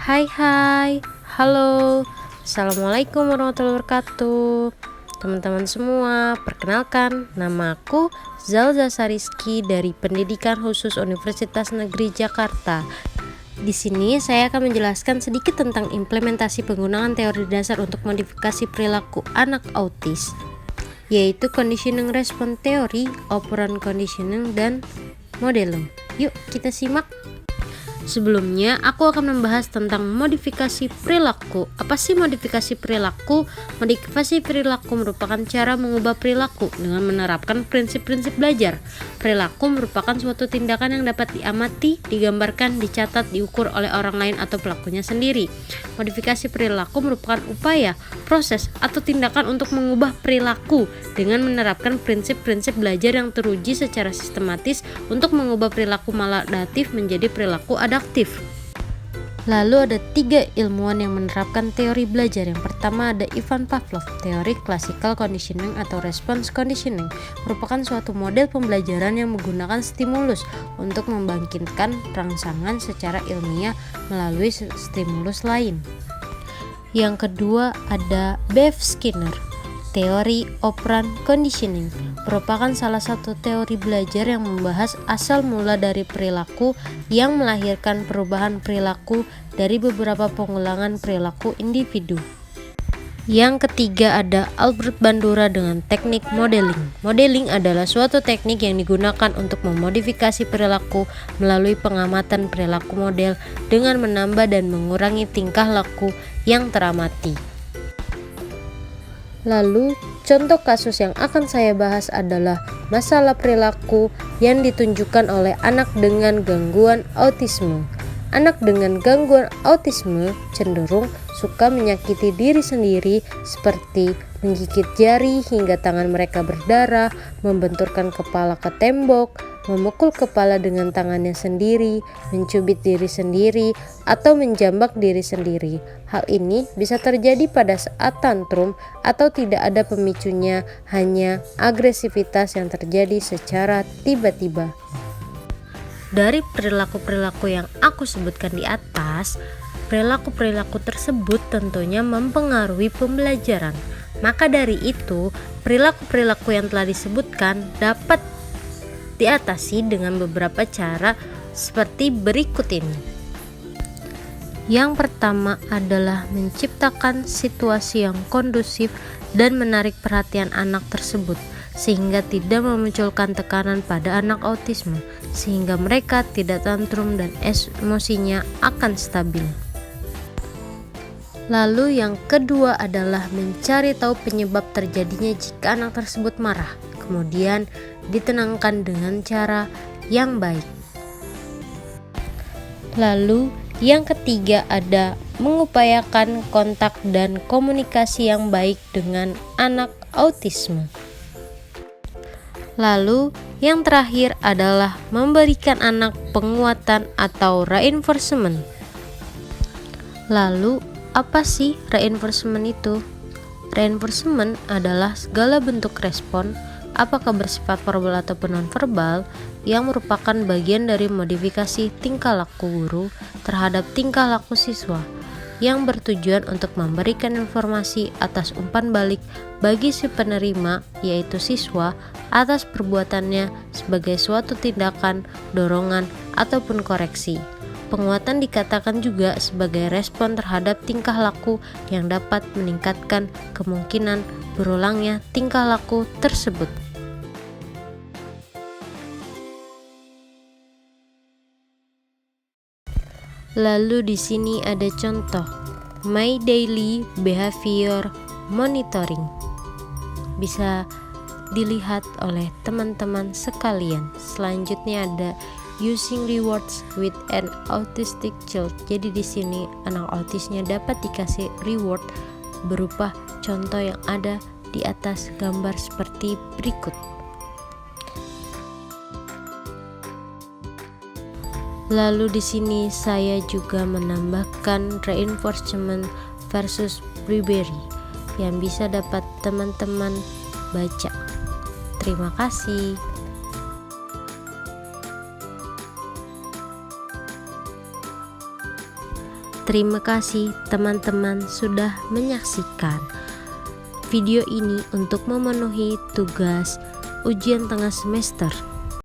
Hai hai, halo, assalamualaikum warahmatullahi wabarakatuh. Teman-teman semua, perkenalkan, nama aku Zalza Sariski dari Pendidikan Khusus Universitas Negeri Jakarta. Di sini saya akan menjelaskan sedikit tentang implementasi penggunaan teori dasar untuk modifikasi perilaku anak autis, yaitu conditioning response theory, operant conditioning, dan modeling. Yuk kita simak. Sebelumnya, aku akan membahas tentang modifikasi perilaku. Apa sih modifikasi perilaku? Modifikasi perilaku merupakan cara mengubah perilaku dengan menerapkan prinsip-prinsip belajar. Perilaku merupakan suatu tindakan yang dapat diamati, digambarkan, dicatat, diukur oleh orang lain atau pelakunya sendiri. Modifikasi perilaku merupakan upaya, proses, atau tindakan untuk mengubah perilaku dengan menerapkan prinsip-prinsip belajar yang teruji secara sistematis untuk mengubah perilaku maladaptif menjadi perilaku adaptif. Lalu ada 3 ilmuwan yang menerapkan teori belajar. Yang pertama ada Ivan Pavlov. Teori classical conditioning atau response conditioning merupakan suatu model pembelajaran yang menggunakan stimulus untuk membangkitkan rangsangan secara ilmiah melalui stimulus lain. Yang kedua ada Bev Skinner. Teori operant conditioning merupakan salah satu teori belajar yang membahas asal mula dari perilaku yang melahirkan perubahan perilaku dari beberapa pengulangan perilaku individu. Yang ketiga ada Albert Bandura dengan teknik modeling. Modeling adalah suatu teknik yang digunakan untuk memodifikasi perilaku melalui pengamatan perilaku model dengan menambah dan mengurangi tingkah laku yang teramati. Lalu, contoh kasus yang akan saya bahas adalah masalah perilaku yang ditunjukkan oleh anak dengan gangguan autisme. Anak dengan gangguan autisme cenderung suka menyakiti diri sendiri seperti menggigit jari hingga tangan mereka berdarah, membenturkan kepala ke tembok, memukul kepala dengan tangannya sendiri, mencubit diri sendiri, atau menjambak diri sendiri. Hal ini bisa terjadi pada saat tantrum atau tidak ada pemicunya, hanya agresivitas yang terjadi secara tiba-tiba. Dari perilaku-perilaku yang aku sebutkan di atas, perilaku-perilaku tersebut tentunya mempengaruhi pembelajaran. Maka dari itu, perilaku-perilaku yang telah disebutkan dapat diatasi dengan beberapa cara seperti berikut ini. Yang pertama adalah menciptakan situasi yang kondusif dan menarik perhatian anak tersebut sehingga tidak memunculkan tekanan pada anak autisme, sehingga mereka tidak tantrum dan emosinya akan stabil. Lalu yang kedua adalah mencari tahu penyebab terjadinya jika anak tersebut marah, kemudian ditenangkan dengan cara yang baik. Lalu yang ketiga ada mengupayakan kontak dan komunikasi yang baik dengan anak autisme. Lalu yang terakhir adalah memberikan anak penguatan atau reinforcement. Lalu apa sih reinforcement itu? Reinforcement adalah segala bentuk respon, apakah bersifat verbal ataupun non-verbal, yang merupakan bagian dari modifikasi tingkah laku guru terhadap tingkah laku siswa, yang bertujuan untuk memberikan informasi atas umpan balik bagi si penerima, yaitu siswa, atas perbuatannya sebagai suatu tindakan, dorongan, ataupun koreksi. Penguatan dikatakan juga sebagai respon terhadap tingkah laku yang dapat meningkatkan kemungkinan berulangnya tingkah laku tersebut. Lalu di sini ada contoh My Daily Behavior Monitoring. Bisa dilihat oleh teman-teman sekalian. Selanjutnya ada Using Rewards with an Autistic Child. Jadi di sini anak autisnya dapat dikasih reward berupa contoh yang ada di atas gambar seperti berikut. Lalu di sini saya juga menambahkan reinforcement versus bribery yang bisa dapat teman-teman baca. Terima kasih. Terima kasih teman-teman sudah menyaksikan video ini untuk memenuhi tugas ujian tengah semester